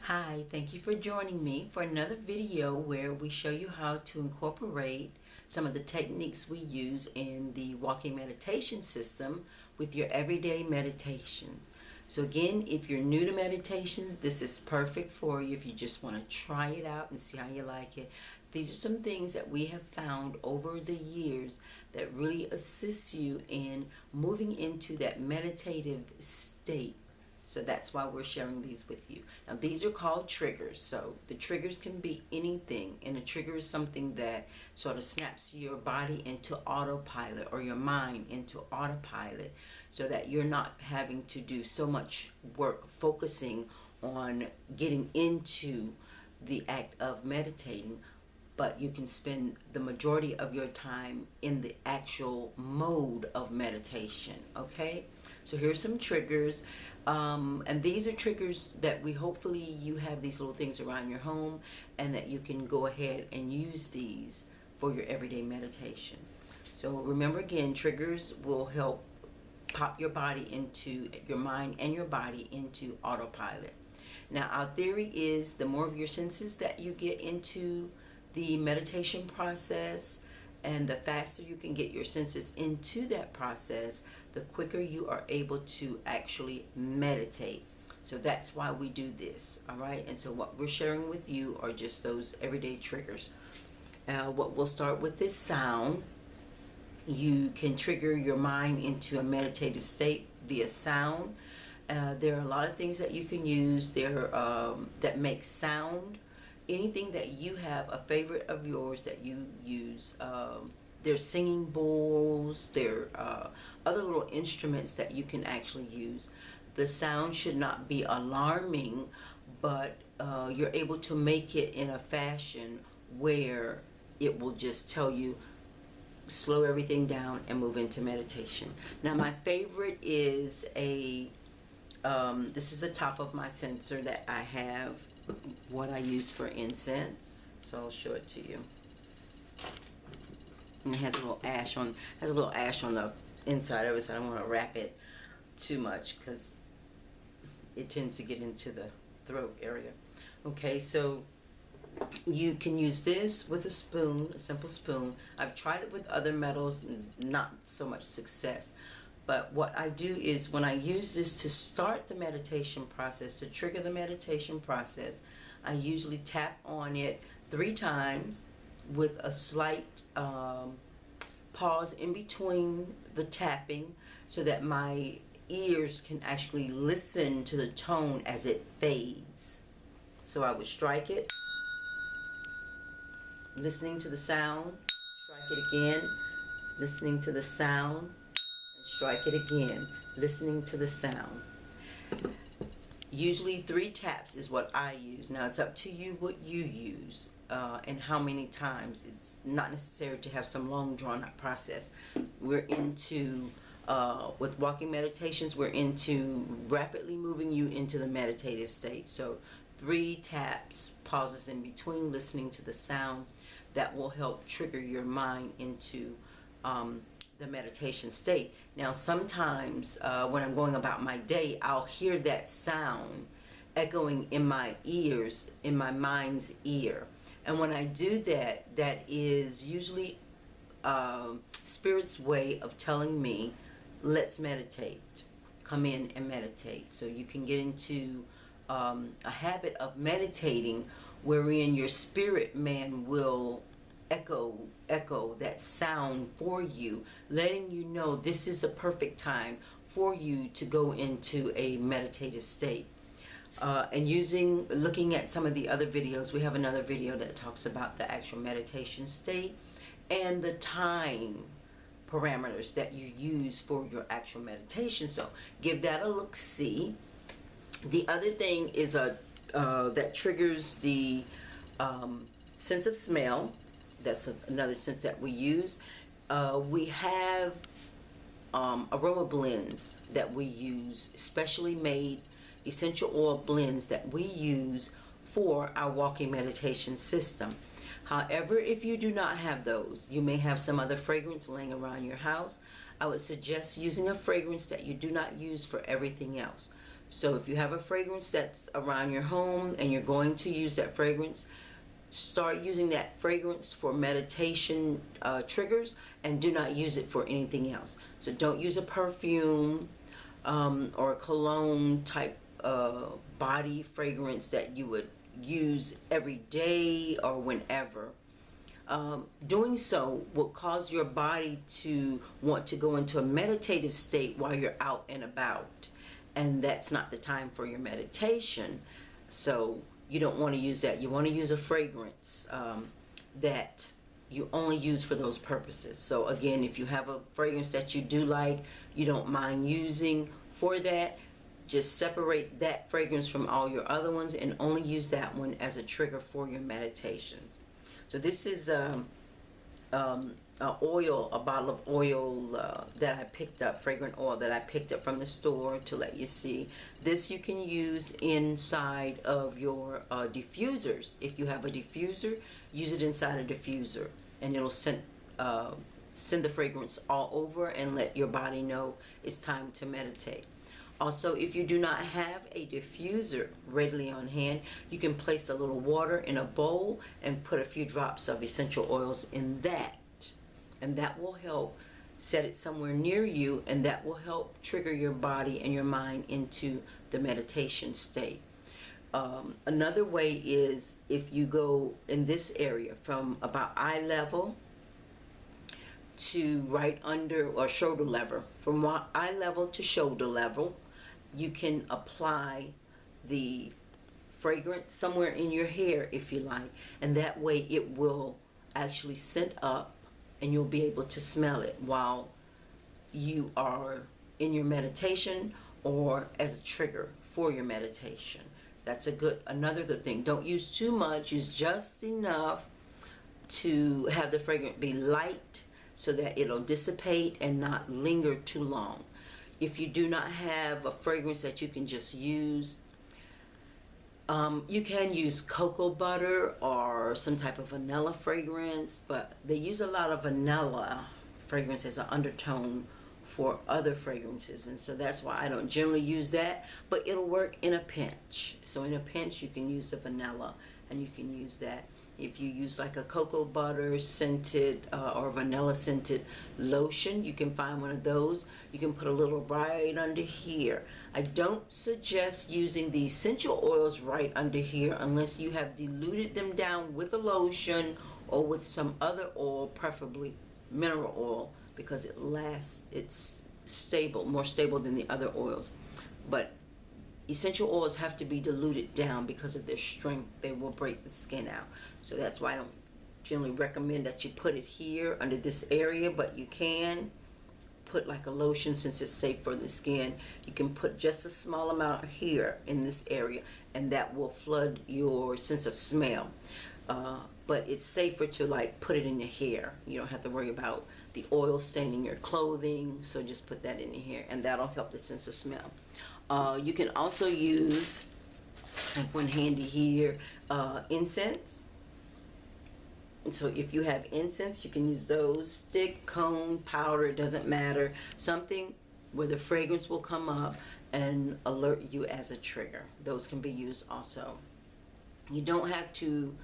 Hi, thank you for joining me for another video where we show you how to incorporate some of the techniques we use in the walking meditation system with your everyday meditations. So again, if you're new to meditations, this is perfect for you if you just want to try it out and see how you like it. These are some things that we have found over the years that really assist you in moving into that meditative state. So that's why we're sharing these with you. Now these are called triggers. So the triggers can be anything, and a trigger is something that sort of snaps your body into autopilot or your mind into autopilot so that you're not having to do so much work focusing on getting into the act of meditating, but you can spend the majority of your time in the actual mode of meditation. Okay, so here's some triggers, and these are triggers that we hopefully you have these little things around your home and that you can go ahead and use these for your everyday meditation. So remember, again, triggers will help pop your body into your mind and your body into autopilot. Now our theory is the more of your senses that you get into the meditation process, and the faster you can get your senses into that process, the quicker you are able to actually meditate. So that's why we do this, all right? And so what we're sharing with you are just those everyday triggers. What we'll start with is sound. You can trigger your mind into a meditative state via sound. There are a lot of things that you can use there that make sound. Anything that you have a favorite of yours that you use. There's singing bowls, there are other little instruments that you can actually use. The sound should not be alarming, but you're able to make it in a fashion where it will just tell you slow everything down and move into meditation. Now my favorite is this is the top of my sensor that I have, what I use for incense. So I'll show it to you. And it has a little ash on the inside of it, so I don't want to wrap it too much because it tends to get into the throat area. Okay, so you can use this with a spoon, a simple spoon. I've tried it with other metals, not so much success. But what I do is when I use this to start the meditation process, to trigger the meditation process, I usually tap on it 3 times with a slight pause in between the tapping so that my ears can actually listen to the tone as it fades. So I would strike it, listening to the sound, strike it again, listening to the sound, strike it again, listening to the sound. Usually 3 taps is what I use. Now it's up to you what you use and how many times. It's not necessary to have some long drawn out process. We're into, with walking meditations, we're into rapidly moving you into the meditative state. So 3 taps, pauses in between, listening to the sound, that will help trigger your mind into the meditation state. Now sometimes when I'm going about my day, I'll hear that sound echoing in my ears, in my mind's ear. And when I do that, that is usually Spirit's way of telling me, let's meditate. Come in and meditate. So you can get into a habit of meditating wherein your spirit man will echo that sound for you, letting you know this is the perfect time for you to go into a meditative state. And looking at some of the other videos, we have another video that talks about the actual meditation state and the time parameters that you use for your actual meditation. So give that a look-see. The other thing is that triggers the sense of smell. That's another sense that we use. We have aroma blends that we use, specially made essential oil blends that we use for our walking meditation system. However, if you do not have those, you may have some other fragrance laying around your house. I would suggest using a fragrance that you do not use for everything else. So if you have a fragrance that's around your home and you're going to use that fragrance, start using that fragrance for meditation triggers, and do not use it for anything else. So don't use a perfume or a cologne type body fragrance that you would use every day or whenever. Doing so will cause your body to want to go into a meditative state while you're out and about, and that's not the time for your meditation. So you don't want to use that. You want to use a fragrance that you only use for those purposes. So again, if you have a fragrance that you do like, you don't mind using for that, just separate that fragrance from all your other ones and only use that one as a trigger for your meditations. So this is a bottle of oil that I picked up, fragrant oil that I picked up from the store to let you see. This you can use inside of your diffusers. If you have a diffuser, use it inside a diffuser, and it'll send the fragrance all over and let your body know it's time to meditate. Also, if you do not have a diffuser readily on hand, you can place a little water in a bowl and put a few drops of essential oils in that. And that will help set it somewhere near you, and that will help trigger your body and your mind into the meditation state. Another way is if you go in this area from about eye level to right under or shoulder level, from eye level to shoulder level, you can apply the fragrance somewhere in your hair if you like, and that way it will actually scent up and you'll be able to smell it while you are in your meditation or as a trigger for your meditation. That's another good thing. Don't use too much, use just enough to have the fragrance be light so that it'll dissipate and not linger too long. If you do not have a fragrance that you can just use, you can use cocoa butter or some type of vanilla fragrance, but they use a lot of vanilla fragrance as an undertone for other fragrances, and so that's why I don't generally use that, but it'll work in a pinch. So in a pinch you can use the vanilla, and you can use that. If you use like a cocoa butter scented or vanilla scented lotion, you can find one of those. You can put a little right under here. I don't suggest using the essential oils right under here unless you have diluted them down with a lotion or with some other oil, preferably mineral oil, because it lasts, it's stable, more stable than the other oils. But essential oils have to be diluted down because of their strength. They will break the skin out. So that's why I don't generally recommend that you put it here under this area, but you can put like a lotion since it's safe for the skin. You can put just a small amount here in this area, and that will flood your sense of smell. But it's safer to like put it in your hair. You don't have to worry about the oil staining your clothing, so just put that in your hair, and that'll help the sense of smell. You can also use, I have one handy here, incense. And so if you have incense, you can use those, stick, cone, powder, it doesn't matter. Something where the fragrance will come up and alert you as a trigger. Those can be used also. You don't have to,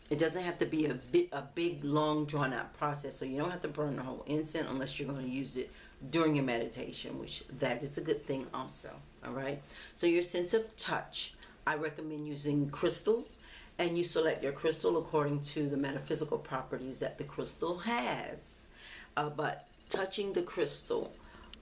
it doesn't have to be a big, long, drawn-out process. So you don't have to burn the whole incense unless you're going to use it during your meditation, which that is a good thing also. All right. So your sense of touch, I recommend using crystals, and you select your crystal according to the metaphysical properties that the crystal has. But touching the crystal,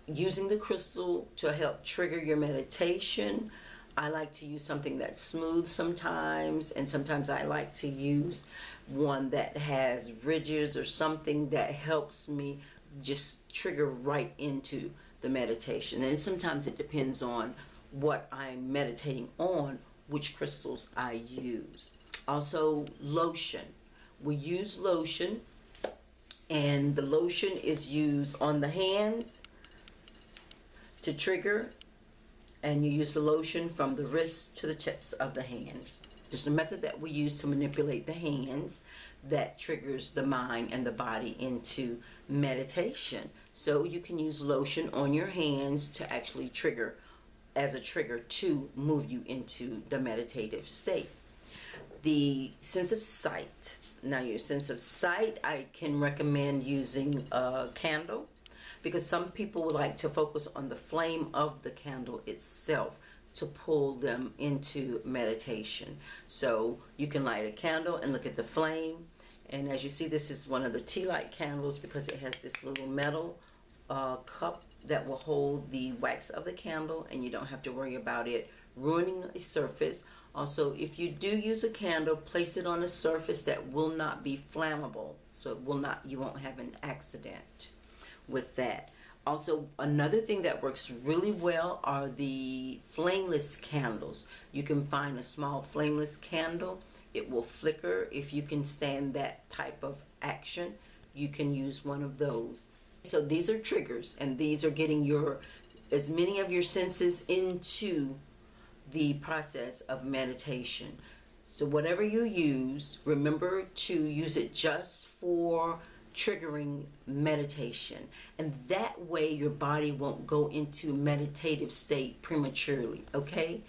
using the crystal to help trigger your meditation, I like to use something that's smooth sometimes, and sometimes I like to use one that has ridges or something that helps me just trigger right into the meditation. And sometimes it depends on what I'm meditating on, which crystals I use. Also, lotion. We use lotion, and the lotion is used on the hands to trigger, and you use the lotion from the wrists to the tips of the hands. There's a method that we use to manipulate the hands that triggers the mind and the body into meditation. So you can use lotion on your hands to actually trigger as a trigger to move you into the meditative state. The sense of sight. Now, your sense of sight, I can recommend using a candle, because some people would like to focus on the flame of the candle itself to pull them into meditation. So you can light a candle and look at the flame. And as you see, this is one of the tea light candles because it has this little metal cup that will hold the wax of the candle, and you don't have to worry about it ruining a surface. Also, if you do use a candle, place it on a surface that will not be flammable, so you won't have an accident with that. Also, another thing that works really well are the flameless candles. You can find a small flameless candle. It will flicker. If you can stand that type of action, you can use one of those. So these are triggers, and these are getting as many of your senses into the process of meditation. So whatever you use, remember to use it just for triggering meditation, and that way your body won't go into meditative state prematurely. Okay,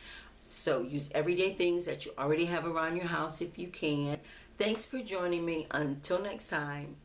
so use everyday things that you already have around your house if you can. Thanks for joining me. Until next time.